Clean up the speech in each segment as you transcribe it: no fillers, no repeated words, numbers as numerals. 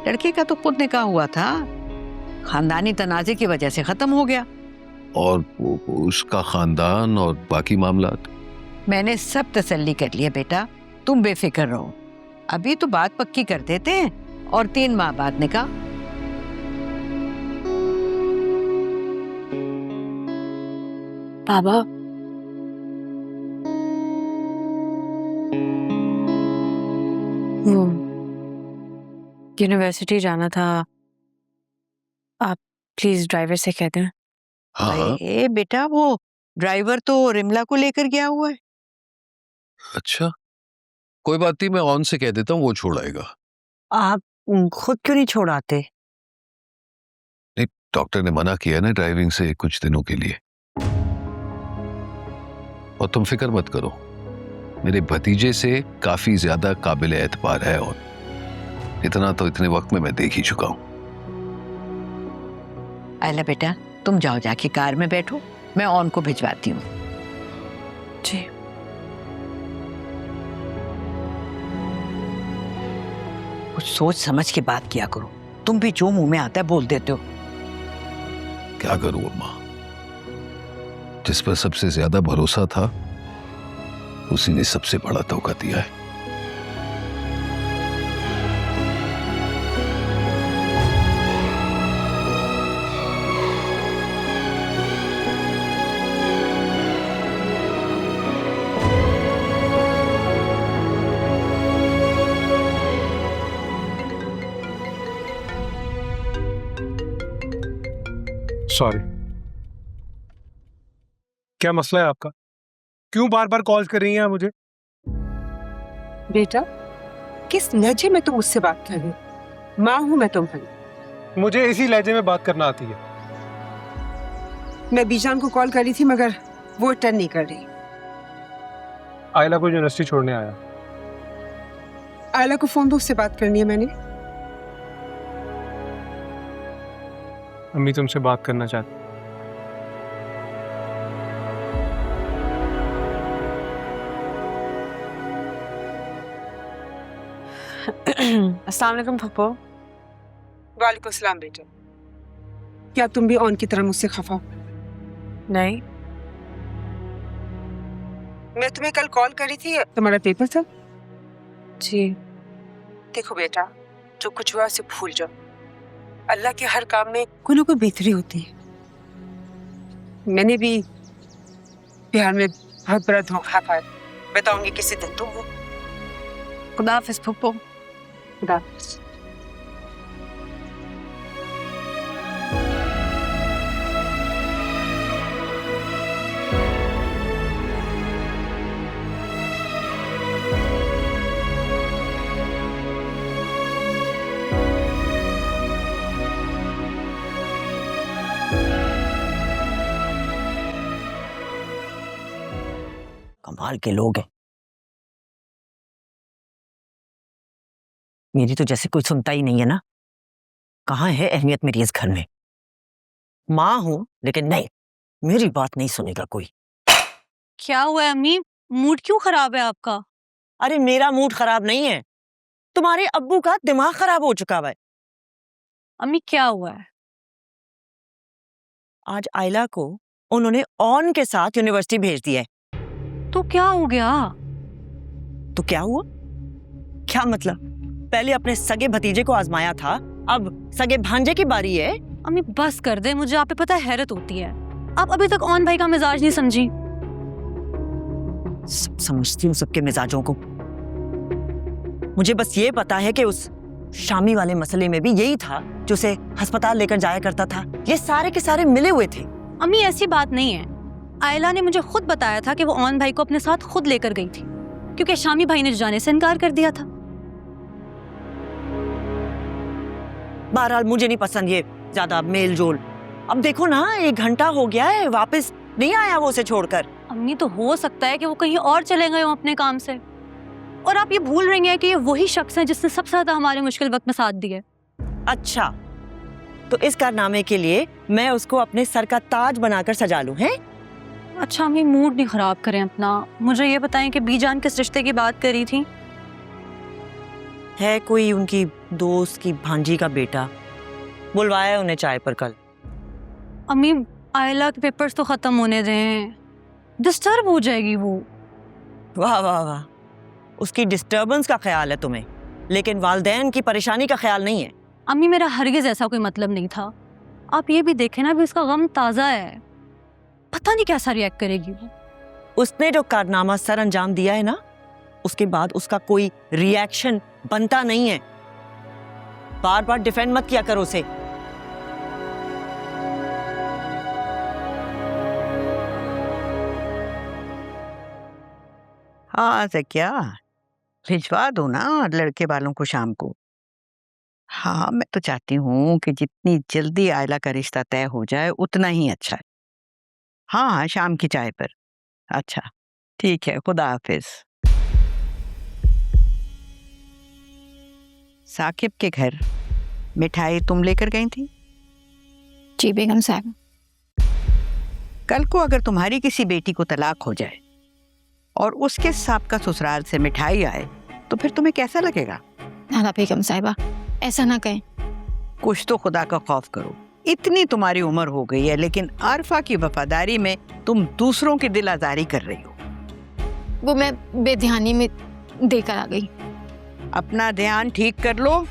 लड़के का तो खुद निकाह हुआ था, खानदानी तनाजे की वजह से खत्म हो गया। और उसका खानदान और बाकी मामलात? मैंने सब तसल्ली कर लिया बेटा, तुम बेफिक्र रहो। अभी तो बात पक्की कर देते हैं और 3 माह बाद निकाह। बाबा, वो यूनिवर्सिटी जाना था, आप प्लीज ड्राइवर से कह दें। हाँ हाँ। अरे बेटा, वो ड्राइवर तो रिमला को लेकर गया हुआ है। अच्छा, कोई बात नहीं, मैं ऑन से कह देता हूँ, वो छोड़ आएगा। आप खुद क्यों नहीं छोड़ाते? नहीं, डॉक्टर ने मना किया ना ड्राइविंग से कुछ दिनों के लिए। और तुम फिक्र मत करो, मेरे भतीजे से काफी ज्यादा काबिल एतबार है, और इतना तो इतने वक्त में मैं देख ही चुका हूं। आयला बेटा, तुम जाओ, जाके कार में बैठो, मैं ऑन को भिजवाती हूँ। जी। कुछ सोच समझ के बात किया करो, तुम भी जो मुंह में आता है बोल देते हो। क्या करूं अम्मा, जिस पर सबसे ज्यादा भरोसा था उसी ने सबसे बड़ा धोखा दिया है। सॉरी। क्या मसला है आपका? क्यों बार बार कॉल कर रही हैं आप मुझे? बेटा, किस लहजे में तुम मुझसे बात कर रही हो? माँ हूं मैं तुम्हारी। मुझे इसी लहजे में बात करना आती है। मैं बीजान को कॉल करी थी मगर वो अटेंड नहीं कर रही। आयला को यूनिवर्सिटी छोड़ने आया। आयला को फोन दो, उससे बात करनी है मैंने। अम्मी तुमसे बात करना चाहती। अस्सलाम वालेकुम पप्पू। वालेकुम सलाम बेटा। क्या तुम भी ऑन की तरह मुझसे खफा हो? नहीं, मैं तुम्हें कल कॉल करी थी, तुम्हारा पेपर था। जी। देखो बेटा, जो कुछ हुआ उसे भूल जाओ। अल्लाह के हर काम में कोई ना कोई बेहतरी होती है। मैंने भी बिहार में बहुत बड़ा धोखा खाया, बताऊंगी किसी दिन तुमको। खुदा हाफिज पप्पू। खुदा हाफिज। कमाल के लोग हैं, मेरी तो जैसे कोई सुनता ही नहीं है ना। कहाँ है अहमियत मेरी इस घर में? माँ हूं लेकिन नहीं, मेरी बात नहीं सुनेगा कोई। क्या हुआ है अम्मी? मूड क्यों खराब है आपका? अरे मेरा मूड खराब नहीं है, तुम्हारे अब्बू का दिमाग खराब हो चुका है। अम्मी क्या हुआ है? आज आयला को उन्होंने ऑन के साथ यूनिवर्सिटी भेज दिया है। तो क्या हो गया? तो क्या हुआ? क्या मतलब? पहले अपने सगे भतीजे को आजमाया था, अब सगे भांजे की बारी है। अम्मी बस कर दे, मुझे आप पे पता है हैरत होती है। आप अभी तक ऑन भाई का मिजाज नहीं समझी। सब समझती हूँ सबके मिजाजों को। मुझे बस ये पता है कि उस शामी वाले मसले में भी यही था जो उसे अस्पताल लेकर जाया करता था। ये सारे के सारे मिले हुए थे। अम्मी ऐसी बात नहीं है, आयला ने मुझे खुद बताया था कि वो ऑन भाई को अपने साथ खुद लेकर गई थी, क्योंकि शामी भाई ने जाने से इनकार कर दिया था। बहरहाल मुझे नहीं पसंद ये ज्यादा मेल जोल। अब देखो ना, 1 घंटा हो गया है, वापस नहीं आया वो उसे छोड़कर। अम्मी तो हो सकता है कि वो कहीं और चले गए हो अपने काम से, और आप ये भूल रही हैं कि ये वही शख्स है जिसने सबसे ज्यादा हमारे मुश्किल वक्त में साथ दिया। अच्छा, तो इस कारनामे के लिए मैं उसको अपने सर का ताज बनाकर सजा लूं, हैं? अच्छा अम्मी, मूड नहीं खराब करें अपना। मुझे ये बताएं कि बीजान किस रिश्ते की बात करी थी? है कोई उनकी दोस्त की भांजी का बेटा, बुलवाया है उन्हें चाय पर कल। अम्मी आयला के पेपर्स तो खत्म होने दें, डिस्टर्ब हो जाएगी वो। वाह वाह वाह, उसकी डिस्टर्बेंस का ख्याल है तुम्हें, लेकिन वालदैन की परेशानी का ख्याल नहीं है। अम्मी मेरा हरगिज ऐसा कोई मतलब नहीं था। आप ये भी देखें ना, भी उसका गम ताज़ा है, पता नहीं कैसा रिएक्ट करेगी वो। उसने जो कारनामा सर अंजाम दिया है ना, उसके बाद उसका कोई रिएक्शन बनता नहीं है। बार बार डिफेंड मत किया करो उसे। हाँ क्या भिजवा दो ना लड़के वालों को शाम को। हाँ मैं तो चाहती हूँ कि जितनी जल्दी आयला का रिश्ता तय हो जाए उतना ही अच्छा है। हाँ हाँ शाम की चाय पर। अच्छा ठीक है, खुदा हाफिज। साकिब के घर मिठाई तुम लेकर गई थी? जी बेगम साहब। कल को अगर तुम्हारी किसी बेटी को तलाक हो जाए और उसके साहब का ससुराल से मिठाई आए तो फिर तुम्हें कैसा लगेगा? ना बेगम साहिबा, ऐसा ना कहें। कुछ तो खुदा का खौफ करो। इतनी तुम्हारी उम्र हो गई है लेकिन आरफा की वफादारी में तुम दूसरों की दिल आजारी कर रही हो। वो मैं बेध्यानी में देकर आ गई। अपना ध्यान ठीक कर लो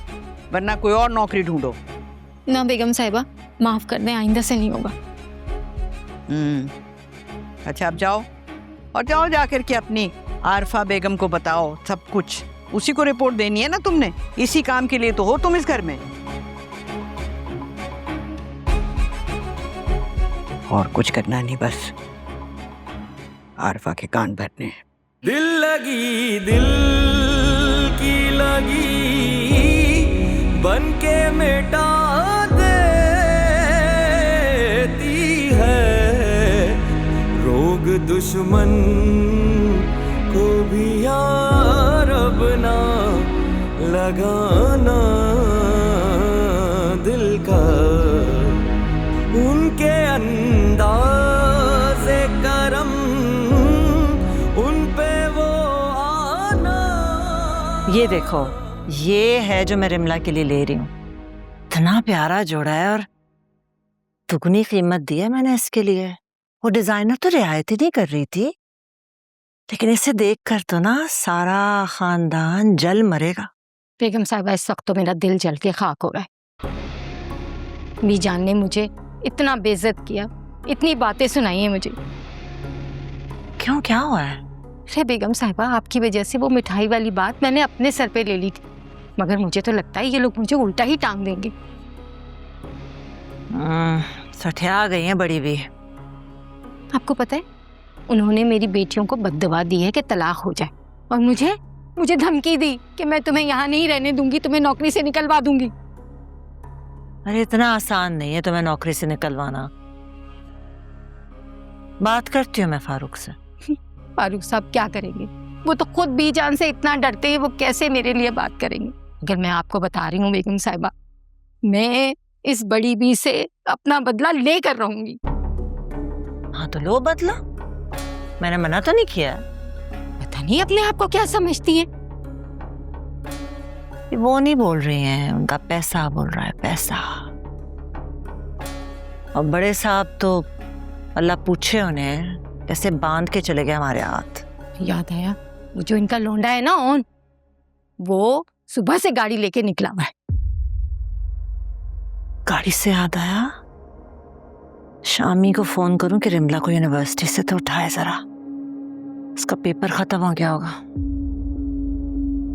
वरना कोई और नौकरी ढूंढो। ना बेगम साहिबा, माफ कर दें, आइंदा से नहीं होगा। अच्छा अब जाओ, और जाओ जाकर के अपनी आरफा बेगम को बताओ सब कुछ। उसी को रिपोर्ट देनी है ना तुमने, इसी काम के लिए तो हो तुम इस घर में। और कुछ करना नहीं, बस आरफा के कान भरने। दिल लगी दिल की लगी बन के मिटा देती है, रोग दुश्मन को भी यार अब ना लगाना दिल का, उनके अंदाज़े करम उन पे वो आना। ये देखो, ये है जो मैं रिमला के लिए ले रही हूँ। इतना प्यारा जोड़ा है और दुगनी कीमत दी है मैंने इसके लिए। वो डिजाइनर तो रियायत ही नहीं कर रही थी, लेकिन इसे देखकर तो ना सारा खानदान जल मरेगा। बेगम साहिबा, इस वक्त तो मेरा दिल जल के खाक हो रहा है। बीजान ने मुझे इतना बेइज्जत किया, इतनी बातें सुनाई है मुझे। क्यों, क्या हुआ है? अरे बेगम साहिबा, आपकी वजह से वो मिठाई वाली बात मैंने अपने सर पे ले ली थी, मगर मुझे तो लगता है ये लोग मुझे उल्टा ही टांग देंगे। सठिया गई हैं बड़ी भी। आपको पता है, उन्होंने मेरी बेटियों को बद्दुआ दी है कि तलाक हो जाए, और मुझे धमकी दी कि मैं तुम्हें यहाँ नहीं रहने दूंगी, तुम्हें नौकरी से निकलवा दूंगी। अरे इतना आसान नहीं है तुम्हें नौकरी से निकलवाना। बात करती हूँ मैं फारूक से। फारूक साहब क्या करेंगे? वो तो खुद बीजान से इतना डरते हैं, वो कैसे मेरे लिए बात करेंगे? अगर मैं आपको बता रही हूँ बेगम साहिबा, मैं इस बड़ी बी से अपना बदला लेकर रहूंगी। हाँ तो लो बदला, मैंने मना तो नहीं किया। पता नहीं अपने आप को क्या समझती हैं। वो नहीं बोल रही हैं, उनका पैसा बोल रहा है, पैसा। और बड़े साहब तो अल्लाह पूछे उन्हें कैसे बांध के चले गए हमारे हाथ। याद आया, वो जो इनका लौंडा है ना ऑन, वो सुबह से गाड़ी लेके निकला हुआ है। गाड़ी से याद आया, शामी को फोन करूं कि रिमला को यूनिवर्सिटी से तो उठाए जरा, उसका पेपर खत्म हो गया होगा।